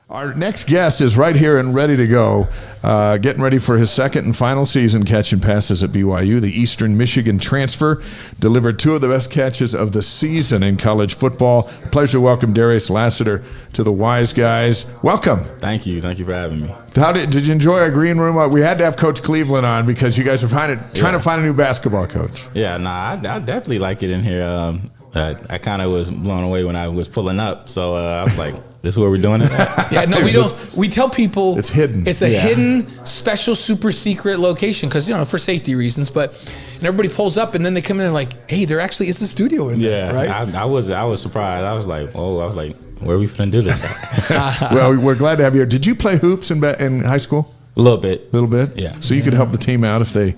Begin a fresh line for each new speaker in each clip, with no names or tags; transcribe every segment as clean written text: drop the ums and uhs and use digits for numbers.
Our next guest is right here and ready to go, getting ready for his second and final season catching passes at BYU. The Eastern Michigan transfer delivered two of the best catches of the season in college football. Pleasure to welcome Darius Lassiter to the Wise Guys. Welcome.
Thank you for having me.
How did you enjoy our green room? We had to have Coach Cleveland on because you guys are trying to find a new basketball coach.
Yeah, I definitely like it in here. I kind of was blown away when I was pulling up, so I was like, "This is where we're doing it."
Yeah, no, we don't. We tell people
it's hidden.
It's a hidden, special, super secret location because for safety reasons. But everybody pulls up, and then they come in and like, "Hey, there actually is a studio in there." Right?
I was surprised. I was like, "Where are we finna do this at?"
Well, we're glad to have you here. Did you play hoops in high school?
A little bit.
Yeah. So you could help the team out if they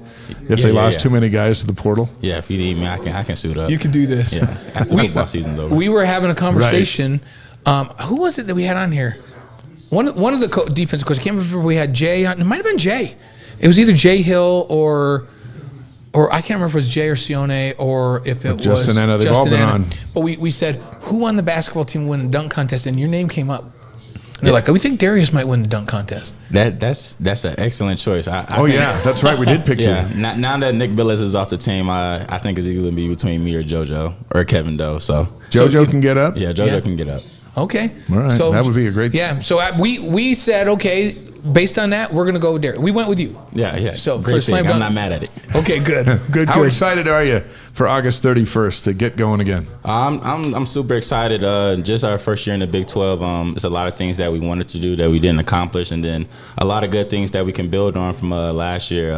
lost too many guys to the portal.
Yeah, if you need me, I can suit up.
You can do this.
Yeah. After football season's over.
We were having a conversation. Right. Who was it that we had on here? One of the defensive coaches. I can't remember if we had Jay. It might have been Jay. It was either Jay Hill or I can't remember if it was Jay or Sione or if it was
Justin Anna. They've all been on.
But we said who on the basketball team win a dunk contest, and your name came up. And they're like, we think Darius might win the dunk contest.
That's an excellent choice.
That's right. We did pick you.
Now that Nick Billis is off the team, I think it's either going to be between me or JoJo or Kevin Doe. So
JoJo can get up?
Yeah, JoJo can get up.
Okay.
All right. So that would be a great.
Yeah. So we said, okay, based on that, we're going to go with Darius. We went with you.
Yeah.
So
great
for slam dunk,
I'm not mad at it.
Okay, good.
How excited are you for August 31st to get going again?
I'm super excited. Just our first year in the Big 12. There's a lot of things that we wanted to do that we didn't accomplish, and then a lot of good things that we can build on from last year.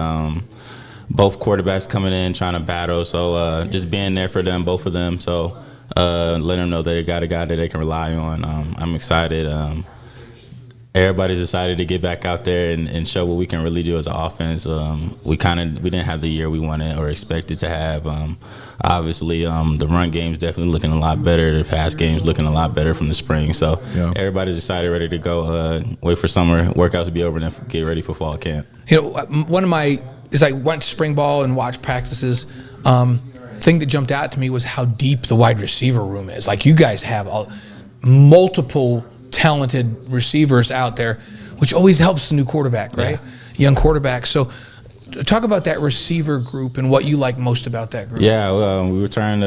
Both quarterbacks coming in trying to battle, so just being there for them, both of them. So let them know they got a guy that they can rely on. I'm excited. Everybody's excited to get back out there and show what we can really do as an offense. We didn't have the year we wanted or expected to have. Obviously, the run game's definitely looking a lot better. The pass game's looking a lot better from the spring. So everybody's excited, ready to go. Wait for summer workouts to be over and then get ready for fall camp.
One of my is I went to spring ball and watched practices. Thing that jumped out to me was how deep the wide receiver room is. Like you guys have multiple talented receivers out there, which always helps the new quarterback, right? Young quarterback. So talk about that receiver group and what you like most about that group.
Yeah, we returned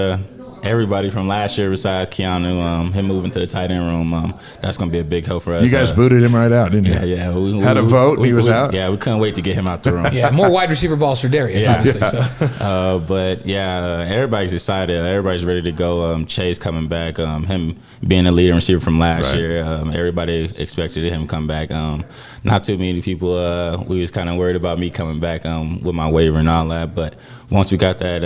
everybody from last year besides Keanu. Him moving to the tight end room, that's going to be a big help for us.
You guys booted him right out, didn't you?
Yeah. We
had a vote and he was out?
Yeah, we couldn't wait to get him out the room.
Yeah, more wide receiver balls for Darius, obviously. So.
But, everybody's excited. Everybody's ready to go. Chase coming back, him being a leading receiver from last year. Everybody expected him to come back. Not too many people, we was kind of worried about me coming back with my waiver and all that. But once we got that,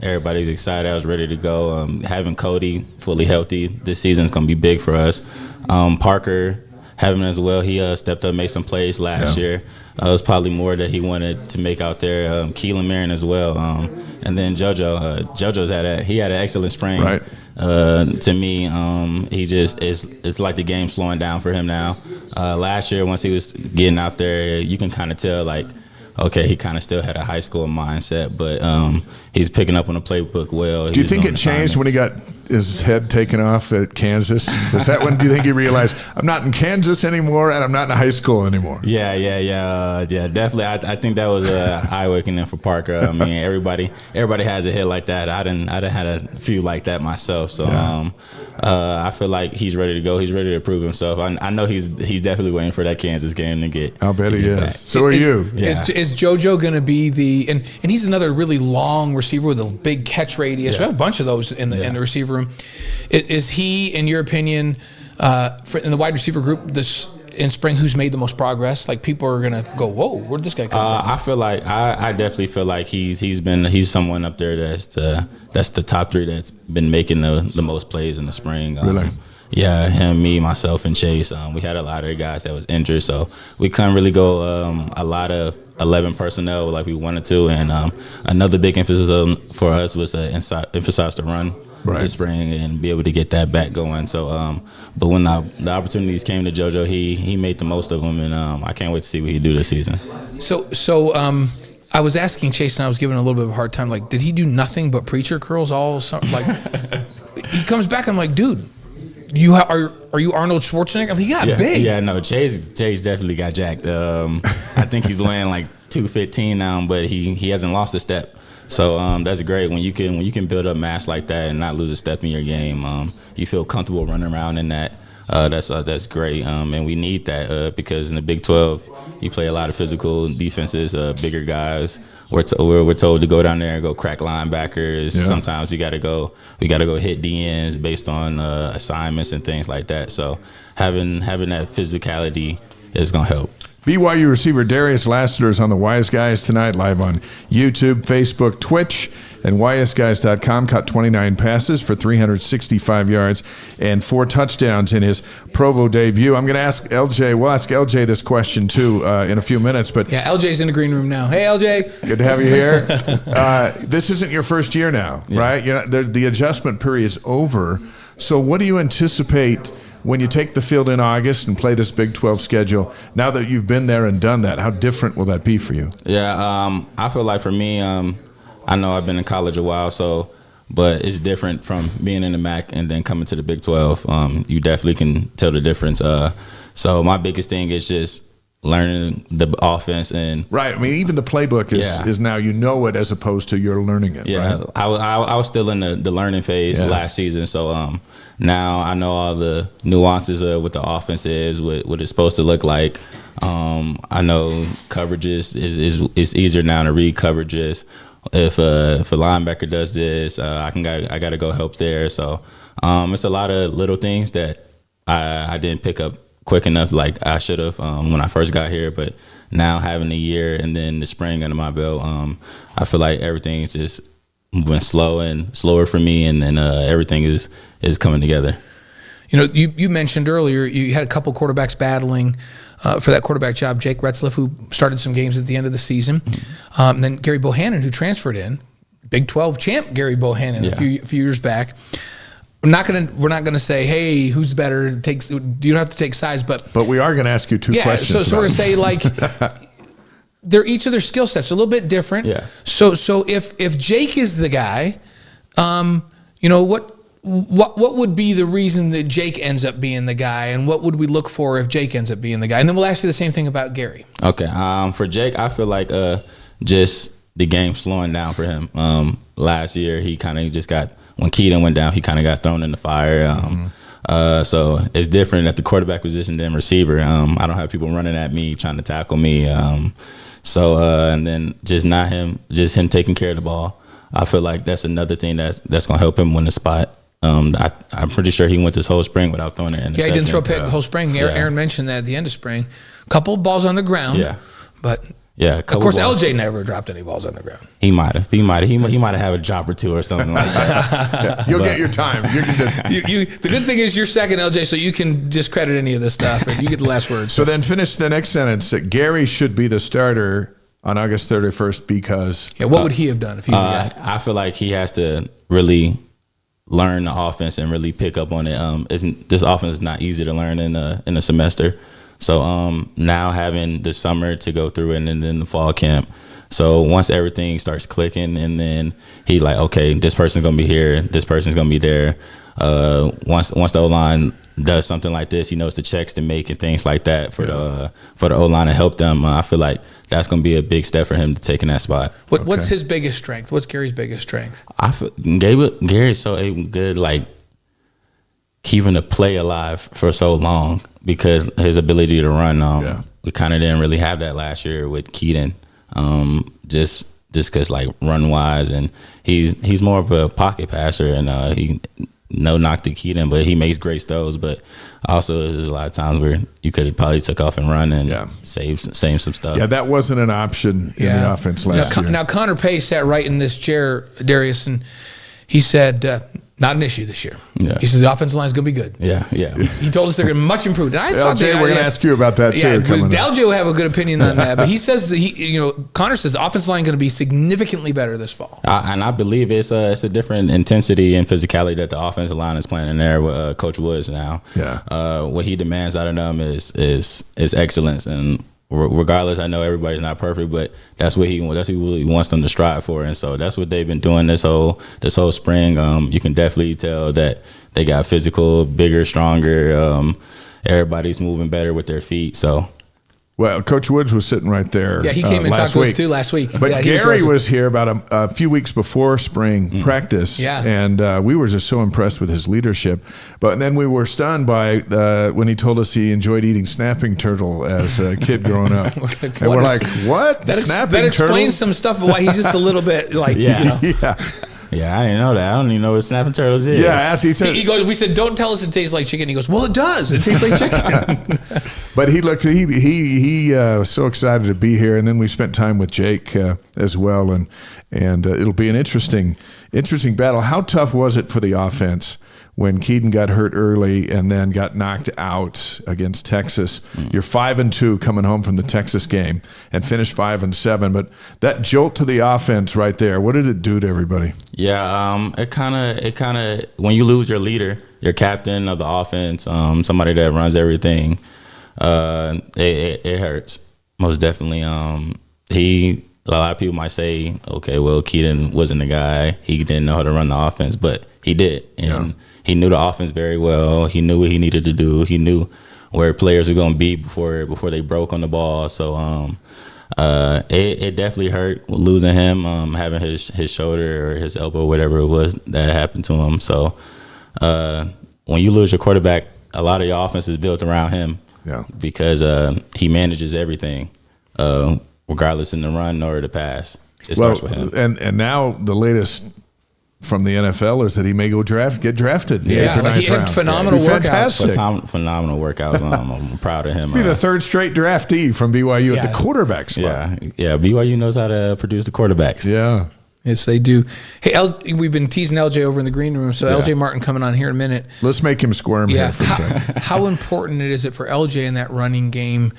everybody's excited. I was ready to go. Having Cody fully healthy this season is going to be big for us. Parker, having him as well, he stepped up, made some plays last year. It was probably more that he wanted to make out there. Keelan Marion as well. And then JoJo. JoJo's had an excellent spring.
Right.
To me, it's like the game slowing down for him now. Last year, once he was getting out there, you can kind of tell, like, okay, he kind of still had a high school mindset, but he's picking up on the playbook well.
Do you think it changed when he got his head taken off at Kansas? Was that when do you think he realized, I'm not in Kansas anymore and I'm not in high school anymore?
Yeah, definitely. I think that was eye-awakening for Parker. I mean, everybody has a hit like that. I done had a few like that myself. So I feel like he's ready to go. He's ready to prove himself. I know he's definitely waiting for that Kansas game to get.
I'll bet he is.
Back.
So are you?
Is JoJo going to be the and he's another really long receiver with a big catch radius. We have a bunch of those in the receiver room. Is he, in your opinion, in the wide receiver group in spring, who's made the most progress? Like people are going to go, whoa, where'd this guy come from?
I feel like I definitely feel like he's someone up there that's the top three that's been making the most plays in the spring.
Really?
Yeah, him, me, myself, and Chase. We had a lot of guys that was injured, so we couldn't really go a lot of 11 personnel like we wanted to. And another big emphasis for us was emphasize the run this spring and be able to get that back going. So, but when the opportunities came to JoJo, he made the most of them, and I can't wait to see what he do this season.
So I was asking Chase, and I was giving him a little bit of a hard time. Like, did he do nothing but preacher curls all summer? Like, he comes back, I'm like, dude, are you Arnold Schwarzenegger? He got big.
Yeah, no, Jay's definitely got jacked. I think he's weighing like 215 now, but he hasn't lost a step. So that's great when you can build up mass like that and not lose a step in your game. You feel comfortable running around in that. That's great, and we need that because in the Big 12, you play a lot of physical defenses, bigger guys. We're told to go down there and go crack linebackers. Yeah. Sometimes we got to go hit DNs based on assignments and things like that. So having that physicality is gonna help.
BYU receiver Darius Lassiter is on the Wise Guys tonight, live on YouTube, Facebook, Twitch, and ysguys.com. Caught 29 passes for 365 yards and 4 touchdowns in his Provo debut. I'm going to ask LJ. We'll ask LJ this question too in a few minutes. But
yeah, LJ's in the green room now. Hey, LJ.
Good to have you here. This isn't your first year now, right? The adjustment period is over. So what do you anticipate when you take the field in August and play this Big 12 schedule? Now that you've been there and done that, how different will that be for you?
Yeah, I feel like for me, I know I've been in college a while, but it's different from being in the MAC and then coming to the Big 12. You definitely can tell the difference. So my biggest thing is just learning the offense and
right. I mean, even the playbook is now it as opposed to you're learning it.
Yeah,
right?
I was still in the learning phase last season, so now I know all the nuances of what the offense is, what it's supposed to look like. I know coverages is easier now to read coverages. If a linebacker does this, I got to go help there. So it's a lot of little things that I didn't pick up quick enough like I should have when I first got here. But now having a year and then the spring under my belt, I feel like everything's just moving slower for me, and then everything is coming together.
You mentioned earlier you had a couple quarterbacks battling for that quarterback job. Jake Retzlaff, who started some games at the end of the season, and then Gerry Bohanon, who transferred in, Big 12 champ Gerry Bohanon a few years back. We're not gonna say, hey, who's better? You don't have to take sides, but
we are gonna ask you two questions.
So we're gonna say like they're each of their skill sets are a little bit different.
Yeah.
So if Jake is the guy, what would be the reason that Jake ends up being the guy, and what would we look for if Jake ends up being the guy? And then we'll ask you the same thing about Gerry.
Okay. For Jake, I feel like just the game slowing down for him. Last year, he kind of just got, when Keaton went down, he kind of got thrown in the fire. So it's different at the quarterback position than receiver. I don't have people running at me trying to tackle me. And then just him taking care of the ball. I feel like that's another thing that's going to help him win the spot. I'm pretty sure he went this whole spring without throwing an interception.
Yeah, he didn't throw a pick the whole spring. Aaron mentioned that at the end of spring. Couple balls on the ground.
Yeah.
But
of
course, balls. LJ never dropped any balls on the ground.
He might have had a drop or two or something like that.
You'll get your time.
The good thing is you're second, LJ, so you can discredit any of this stuff, and you get the last word.
So then finish the next sentence. That Gerry should be the starter on August 31st because...
Yeah, what would he have done if he's the guy?
I feel like he has to really learn the offense and really pick up on it. This offense is not easy to learn in a semester. So now having the summer to go through it and then the fall camp. So once everything starts clicking and then he like, okay, this person's going to be here, this person's going to be there. Once the O-line does something like this, he knows the checks to make and things like that for the O-line to help them. I feel like that's going to be a big step for him to take in that spot.
What's his biggest strength? What's Gerry's biggest strength?
I feel Gerry's so good, like keeping the play alive for so long because his ability to run. We kind of didn't really have that last year with Keaton. Just because like run wise, and he's more of a pocket passer, and he no knock to Keaton, but he makes great throws. But also there's a lot of times where you could have probably took off and run and save some stuff.
Yeah, that wasn't an option in the offense last year.
Now Connor Pay sat right in this chair, Darius, and he said, not an issue this year. Yeah. He says the offensive line is going to be good.
Yeah.
He told us they're going to be much improved. And I thought
LJ, we're going to ask you about that too.
LJ will have a good opinion on that, but he says that Connor says the offensive line is going to be significantly better this fall.
And I believe it's a different intensity and physicality that the offensive line is playing in there with Coach Woods now.
Yeah.
What he demands out of them is excellence, and regardless, I know everybody's not perfect, but that's what he really wants them to strive for, and so that's what they've been doing this whole spring. You can definitely tell that they got physical, bigger, stronger. Everybody's moving better with their feet. So.
Well, Coach Woods was sitting right there.
Yeah, he came and talked to us too last week.
But
yeah,
Gerry was here about a few weeks before spring practice, and we were just so impressed with his leadership. But then we were stunned by when he told us he enjoyed eating snapping turtle as a kid growing up. And we're like, what?
That explains some stuff of why he's just a little bit like,
Yeah, I didn't know that. I don't even know what snapping turtles is.
Yeah, as he said,
he goes. We said, "Don't tell us it tastes like chicken." He goes, "Well, it does. It tastes like chicken."
But he was so excited to be here, and then we spent time with Jake as well, and it'll be an interesting battle. How tough was it for the offense when Keaton got hurt early and then got knocked out against Texas? You're 5-2 coming home from the Texas game and finished 5-7, but that jolt to the offense right there, what did it do to everybody?
Yeah, it kind of when you lose your leader, your captain of the offense, somebody that runs everything, it hurts most definitely. A lot of people might say, okay, well, Keaton wasn't the guy. He didn't know how to run the offense, but he did, and he knew the offense very well. He knew what he needed to do. He knew where players were going to be before they broke on the ball. So it definitely hurt losing him, having his shoulder or his elbow, whatever it was that happened to him. So when you lose your quarterback, a lot of your offense is built around him because he manages everything, regardless in the run or the pass. It starts with him.
And now the latest from the NFL is that he may get drafted.
He had phenomenal workouts.
Phenomenal workouts. I'm proud of him.
Be the third straight draftee from BYU at the quarterback spot.
Yeah. BYU knows how to produce the quarterbacks.
Yeah.
Yes, they do. Hey, we've been teasing LJ over in the green room, so LJ Martin coming on here in a minute.
Let's make him squirm here for a second.
How important is it for LJ in that running game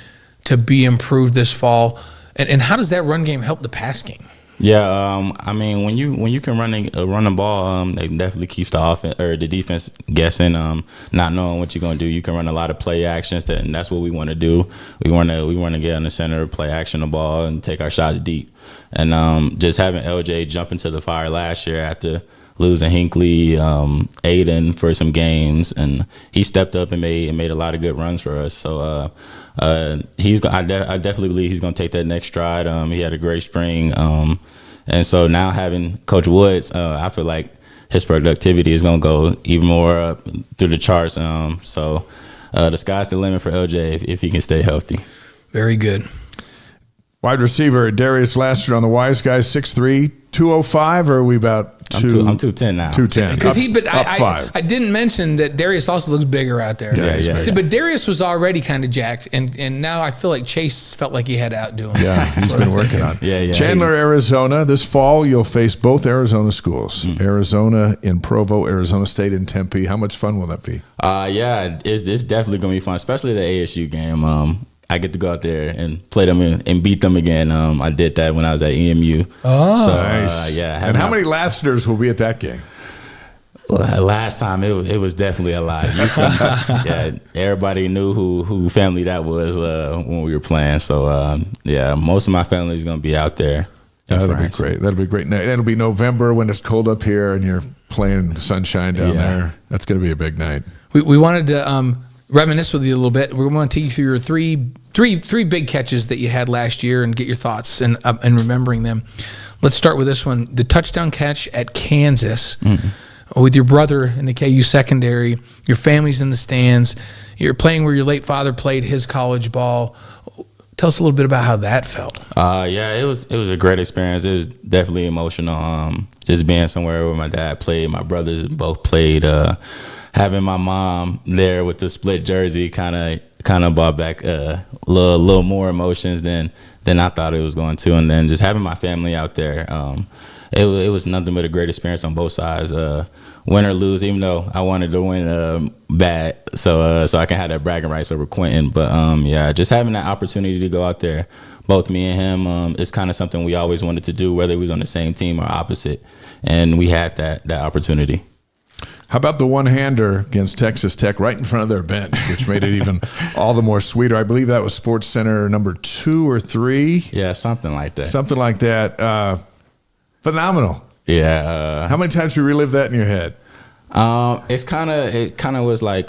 to be improved this fall? And how does that run game help the pass game?
Yeah, I mean, when you can run the ball, it definitely keeps the offense or the defense guessing, not knowing what you're gonna do. You can run a lot of play actions, and that's what we want to do. We want to get in the center, play action the ball, and take our shots deep. And just having LJ jump into the fire last year after losing Hinckley, Aiden for some games, and he stepped up and made a lot of good runs for us. So I definitely believe he's going to take that next stride. He had a great spring, and so now having Coach Woods, I feel like his productivity is going to go even more up through the charts. So the sky's the limit for LJ if he can stay healthy.
Very good.
Wide receiver Darius Lassiter on the Wise Guys, 6'3", 205, or are we about
I'm 210 now.
210.
Because
up 5.
I didn't mention that Darius also looks bigger out there.
Yeah.
See, but Darius was already kind of jacked, and now I feel like Chase felt like he had to outdo him.
Yeah, he's been working on.
Yeah.
Chandler, Arizona. This fall, you'll face both Arizona schools. Arizona in Provo, Arizona State in Tempe. How much fun will that be?
It's definitely going to be fun, especially the ASU game. I get to go out there and play them and beat them again. I did that when I was at EMU.
Oh, so, nice. And how many Lassiters will be at that game?
Well, last time it was definitely a lot. Everybody knew who family that was when we were playing. So most of my family is going to be out there.
That'll be great. That'll be great. It'll be November when it's cold up here and you're playing in the sunshine down there. That's going to be a big night.
We wanted to reminisce with you a little bit. We want to take you through your three big catches that you had last year and get your thoughts and remembering them. Let's start with this one: the touchdown catch at Kansas with your brother in the KU secondary. Your family's in the stands. You're playing where your late father played his college ball. Tell us a little bit about how that felt.
It was a great experience. It was definitely emotional. Just being somewhere where my dad played, my brothers both played. Having my mom there with the split jersey kind of brought back a little more emotions than I thought it was going to, and then just having my family out there, it was nothing but a great experience on both sides. Win or lose, even though I wanted to win bad, so I can have that bragging rights over Quentin. But just having that opportunity to go out there, both me and him, is kind of something we always wanted to do, whether we was on the same team or opposite, and we had that opportunity.
How about the one-hander against Texas Tech right in front of their bench, which made it even all the more sweeter? I believe that was Sports Center number 2 or 3.
Yeah, something like that.
Something like that. Phenomenal.
Yeah.
How many times you relive that in your head?
It kind of was like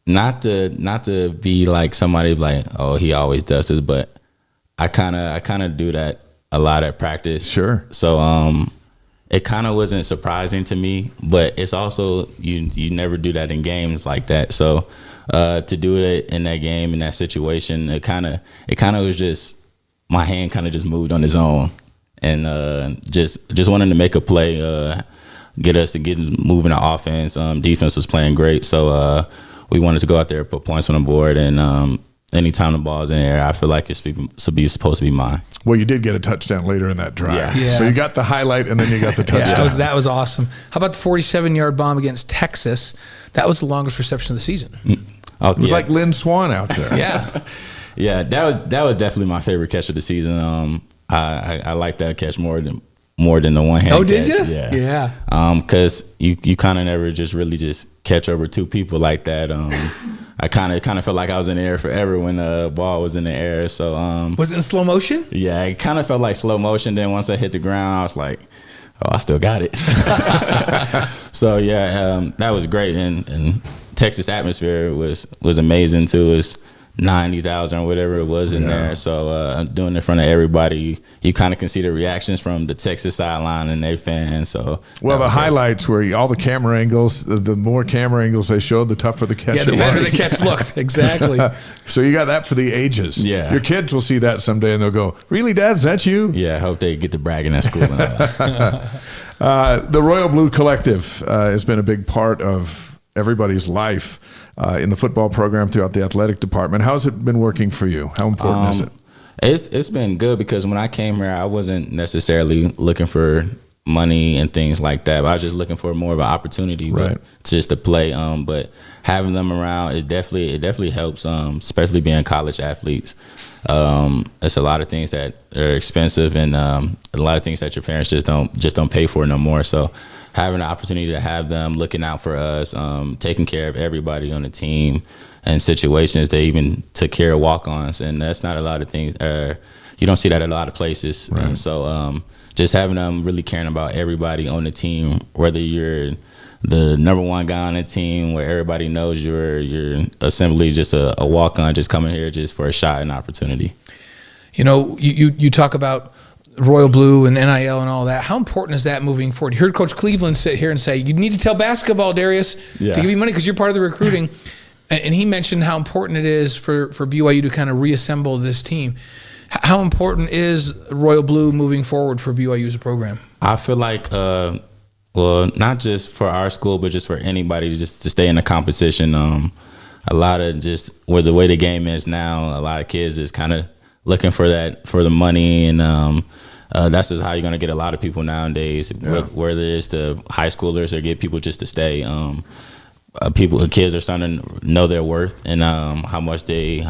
not to be like somebody like, oh, he always does this, but I kind of do that a lot at practice.
Sure.
So it kind of wasn't surprising to me, but it's also you never do that in games like that. So to do it in that game, in that situation, it kind of was just, my hand kind of just moved on its own, and just wanted to make a play, get us to get moving the offense. Defense was playing great, so we wanted to go out there and put points on the board, and anytime the ball's in the air, I feel like it's supposed to be mine.
Well, you did get a touchdown later in that drive.
Yeah.
So you got the highlight, and then you got the touchdown.
Yeah, that was awesome. How about the 47-yard bomb against Texas? That was the longest reception of the season.
It was like Lynn Swan out there.
Yeah.
Yeah, that was definitely my favorite catch of the season. I like that catch more than the one hand catch.
Oh, did you?
Yeah. Because you kind of never just really just catch over two people like that. I kind of felt like I was in the air forever when the ball was in the air. So
was it in slow motion?
Yeah, it kind of felt like slow motion. Then once I hit the ground, I was like, oh, I still got it. So yeah, that was great, and Texas atmosphere was amazing too. It's 90,000 or whatever it was in there. So doing it in front of everybody, you kind of can see the reactions from the Texas sideline and their fans. So
the highlights were all the camera angles. The more camera angles they showed, the tougher the catch was.
The better the catch looked. Exactly.
So you got that for the ages.
Yeah.
Your kids will see that someday and they'll go, "Really, Dad? Is that you?"
Yeah. I hope they get to bragging at school. And all that.
The Royal Blue Collective has been a big part of everybody's life in the football program, throughout the athletic department. How's it been working for you? How important is it?
It's been good, because when I came here, I wasn't necessarily looking for money and things like that. But I was just looking for more of an opportunity,
right,
just to play. But having them around, it definitely helps, especially being college athletes. It's a lot of things that are expensive, and a lot of things that your parents just don't pay for no more. So having the opportunity to have them looking out for us, taking care of everybody on the team, and situations, they even took care of walk-ons, and that's not a lot of things. You don't see that at a lot of places.
Right.
And so just having them really caring about everybody on the team, whether you're the number one guy on the team, where everybody knows you're simply just a walk-on, just coming here just for a shot and opportunity.
You know, you talk about Royal Blue and NIL and all that. How important is that moving forward? You heard Coach Cleveland sit here and say, you need to tell basketball, Darius, to give you money because you're part of the recruiting. And he mentioned how important it is for BYU to kind of reassemble this team. How important is Royal Blue moving forward for BYU as a program?
I feel like, well, not just for our school, but just for anybody, just to stay in the competition. A lot of just where the way the game is now, a lot of kids is kind of looking for the money, and that's just how you're going to get a lot of people nowadays, whether it's the high schoolers or get people just to stay. Kids are starting to know their worth and how much they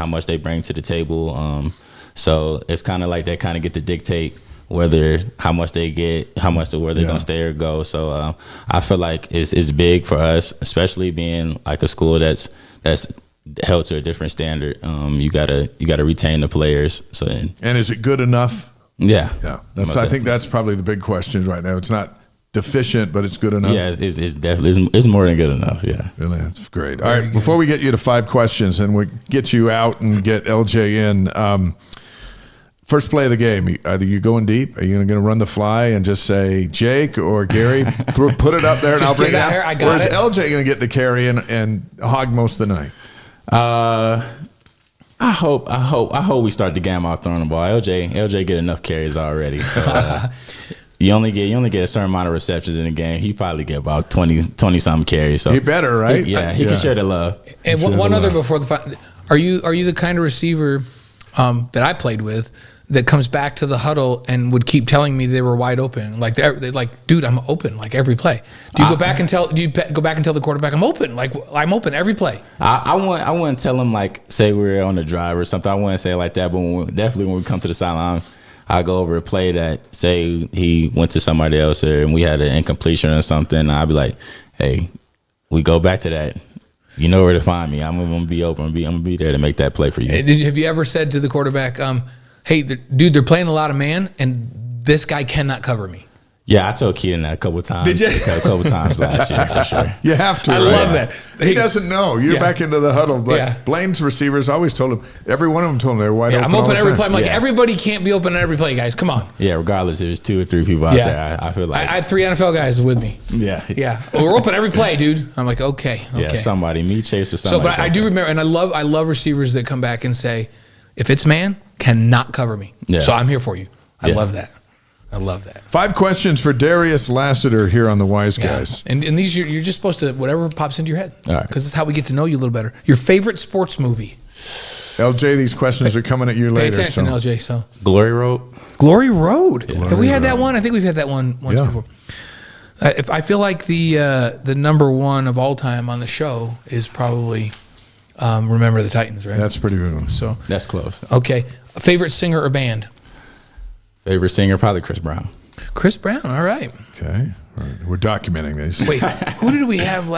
bring to the table. So it's kind of like they kind of get to dictate how much they get, where they're gonna stay or go. So I feel like it's big for us, especially being like a school that's held to a different standard. You gotta retain the players. So
and is it good enough?
Yeah.
I think that's probably the big question right now. It's not deficient, but it's good enough.
Yeah, it's definitely it's more than good enough. Yeah,
really, that's great. All right, before we get you to 5 questions and we get you out and get LJ in, first play of the game. Either you going deep, are you going to run the fly and just say Jake or Gerry, put it up there and I'll bring it out? Or is LJ going to get the carry and hog most of the night?
I hope we start the game off throwing the ball. LJ get enough carries already. So you only get a certain amount of receptions in the game. He probably get about 20 something carries. So
he better, right?
He can share the love.
And one other before the final, are you the kind of receiver that I played with that comes back to the huddle and would keep telling me they were wide open? Like they're like, dude, I'm open like every play. Do you go back and tell the quarterback I'm open? Like I'm open every play.
I wouldn't tell him like say we're on the drive or something. I wouldn't say it like that. But when we come to the sideline, I go over a play that say he went to somebody else and we had an incompletion or something. I'd be like, hey, we go back to that. You know where to find me. I'm gonna be open. I'm gonna be there to make that play for you.
Have you ever said to the quarterback, "Hey, dude, they're playing a lot of man, and this guy cannot cover me"?
Yeah, I told Keaton that a couple of times.
Did you?
A couple of times last year for sure.
You have to.
I
right?
love that.
He doesn't know. You're back into the huddle. But
Yeah.
Blaine's receivers always told him. Every one of them told him they were wide
Yeah,
open.
I'm
all
open
the
every
time.
play. I'm like,
Yeah.
everybody can't be open at every play, guys. Come on.
Yeah, regardless if it's 2 or 3 people out there, I feel like
I had 3 NFL guys with me.
yeah.
Yeah, well, we're open every play, dude. I'm like, okay.
Yeah, somebody, me, Chase, or
So,
somebody.
but I do remember, and I love receivers that come back and say, if it's man, cannot cover me.
Yeah.
So I'm here for you. I
Yeah.
love that. I love that.
5 questions for Darius Lassiter here on the Wise
Yeah.
Guys.
And these, you're just supposed to, whatever pops into your head.
All right.
Because it's how we get to know you a little better. Your favorite sports movie?
LJ, these questions are coming at you
Pay
later.
attention,
So.
LJ. So
Glory Road.
Glory Road. Have we had that
Road.
one? I think we've had that one once
Yeah.
before. If I feel like the number one of all time on the show is probably Remember the Titans, right?
That's pretty good.
So
That's close.
okay. A favorite singer or band?
Favorite singer, probably Chris Brown.
Chris Brown. All right.
Okay. All right. We're documenting these.
Wait, who did we have?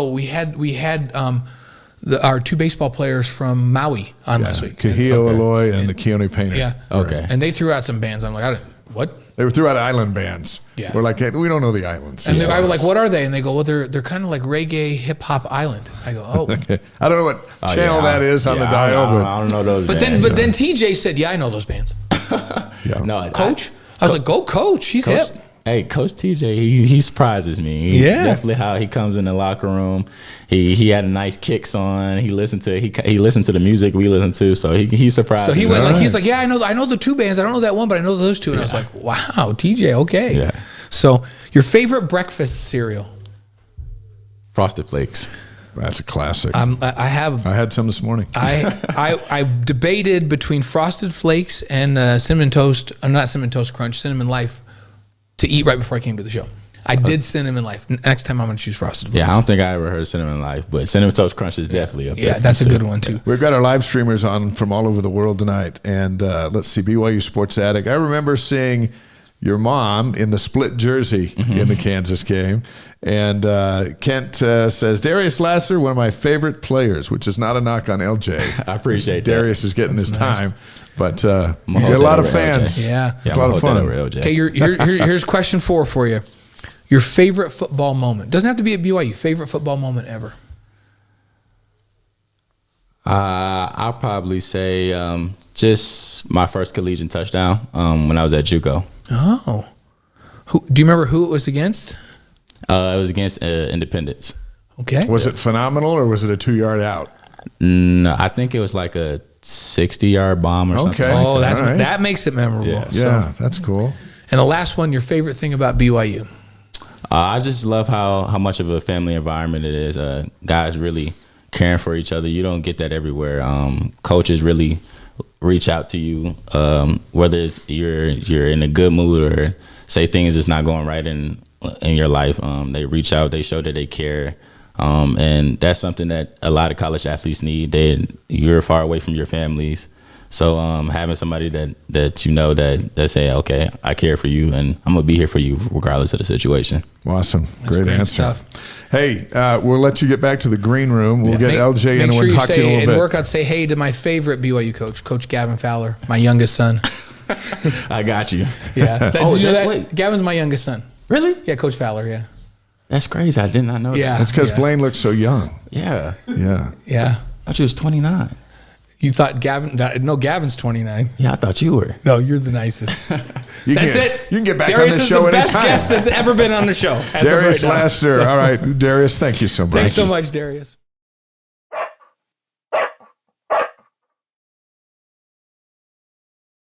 We had our 2 baseball players from Maui on last week.
Kahio Aloy and the Keone Painter.
Yeah.
Okay.
And they threw out some bands. I'm like, what?
They were throughout island bands.
Yeah.
We're like, hey, we don't know the islands.
And I was like, what are they? And they go, well, they're kind of like reggae hip hop island. I go, oh.
Okay. I don't know what channel
yeah,
that is on the dial,
I don't know those.
But
bands.
then TJ said, yeah, I know those bands.
No,
Coach? I was like, go Coach. He's hip.
Hey, Coach TJ, he surprises me. Definitely how he comes in the locker room. He had a nice kicks on. He listened to the music we listen to, so he surprised.
So he
me.
went like, he's like, yeah, I know the 2 bands. I don't know that one, but I know those 2. And I was like, wow, TJ, okay.
Yeah.
So your favorite breakfast cereal?
Frosted Flakes.
That's a classic.
I
had some this morning.
I debated between Frosted Flakes and Cinnamon Toast, not Cinnamon Toast Crunch, Cinnamon Life, to eat right before I came to the show. I did Cinnamon Life. Next time I'm going to choose Frosted Flakes.
Yeah, I don't think I ever heard of Cinnamon Life, but Cinnamon Toast Crunch is definitely up there.
Yeah, that's a good one too.
We've got our live streamers on from all over the world tonight. And let's see, BYU Sports Attic. I remember seeing your mom in the split jersey in the Kansas game. And Kent says, Darius Lassiter, one of my favorite players, which is not a knock on LJ.
I appreciate that.
Darius is getting his time. But you
hold
got a lot
that
of
over
fans.
LJ.
Yeah.
It's a lot of fun.
Okay, here's question 4 for you. Your favorite football moment. Doesn't have to be at BYU. Favorite football moment ever.
I'll probably say just my first collegiate touchdown when I was at JUCO.
Oh. Do you remember who it was against?
It was against Independence.
Okay.
Was it phenomenal or was it a 2-yard out?
No, I think it was like a 60-yard bomb or something.
Okay.
Like
Oh,
that.
All right.
that makes it memorable.
Yeah.
So-
Yeah, that's cool.
And the last one, your favorite thing about BYU?
I just love how much of a family environment it is. Guys really caring for each other. You don't get that everywhere. Coaches really reach out to you, whether it's you're in a good mood or say things is not going right in your life. They reach out. They show that they care. And that's something that a lot of college athletes need. You're far away from your families. So having somebody that you know that say, okay, I care for you and I'm going to be here for you regardless of the situation.
Awesome.
That's
Great answer.
stuff.
Hey, we'll let you get back to the green room. We'll get LJ in and
Make
we'll
sure
talk to you a
in
little bit.
workout, say hey to my favorite BYU coach, Coach Gavin Fowler, my youngest son.
I got you.
Yeah. Did you know that?
Wait.
Gavin's my youngest son.
Really?
Yeah, Coach Fowler, yeah.
That's crazy. I did not know
Yeah.
that.
That's because
Yeah.
Blaine looks so young.
Yeah.
Yeah.
Yeah.
I thought you was 29.
You thought Gavin, no, Gavin's 29.
Yeah, I thought you were.
No, you're the nicest.
You
That's
can,
it.
You can get back
Darius
on the
is
show
the best
anytime.
guest that's ever been on the show. as of
Darius
right now.
Lassiter.
So-
All right, Darius, thank you so much.
Thanks so much, Darius.